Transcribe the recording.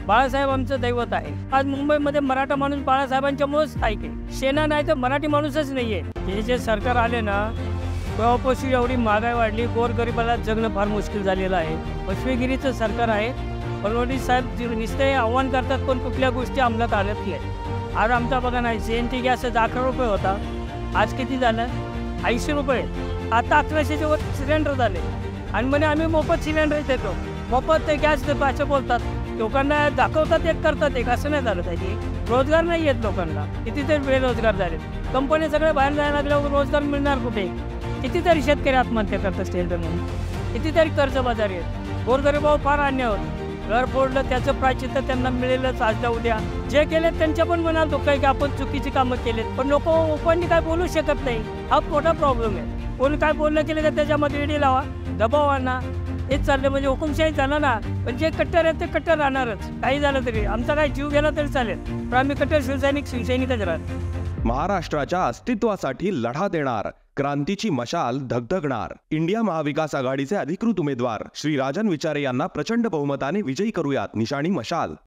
बाळासाहेब आमचं दैवत आहे। आज मुंबईमध्ये मराठा माणूस बाळासाहेबांच्यामुळेच स्थायिक आहे। सेना नाही तर मराठी माणूसच नाहीये। हे जे सरकार आले ना, तेव्हापासून एवढी महागाई वाढली, गोरगरिबाला जगणं फार मुश्किल झालेलं आहे। पशवेगिरीचं सरकार आहे। फडणवीस साहेब नुसते आव्हान करतात पण कुठल्या गोष्टी अंमलात आणत नाही। आज आमचा बघा नाही, CNG गॅस 11 रुपये होता, आज किती झालं? 80 रुपये। आता 1100च्या वर सिलेंडर झाले आणि म्हणे आम्ही मोफत सिलेंडर देतो, मोफत ते गॅस देतो असं बोलतात। लोकांना दाखवतात एक करतात एक, असं नाही झालं पाहिजे। रोजगार नाही आहेत लोकांना, कितीतरी बेरोजगार झाले। कंपनी सगळे बाहेर जायला लागल्यावर रोजगार मिळणार कुठे? कितीतरी शेतकरी आत्महत्या करत असतील तर म्हणून, कितीतरी कर्जबाजारी आहेत। गोरगरिबावर फार अन्याय होत। घर फोडलं त्याचं प्रायश्चित्त त्यांना मिळेलच आजच्या उद्या। जे केले त्यांच्या पण मनात दुःख आहे की आपण चुकीची कामं केलेत, पण लोक ओपनली काय बोलू शकत नाही। हा मोठा प्रॉब्लेम आहे। कोणी काय बोलणं केलं का त्याच्यामध्ये ईडी लावा, दबाव आणा, हेच चाललं म्हणजे हुकुमशाही झालं ना। पण जे कट्टर आहेत ते कट्टर राहणारच, काही झालं तरी। आमचा काही जीव गेला तरी चालेल, पण आम्ही कट्टर शिवसैनिकच राहत। महाराष्ट्राच्या अस्तित्वासाठी लढा देणार, क्रांतीची मशाल धगधगणार। इंडिया महाविकास आघाडीचे अधिकृत उमेदवार श्री राजन विचारे यांना प्रचंड बहुमताने विजयी करूयात। निशाणी मशाल।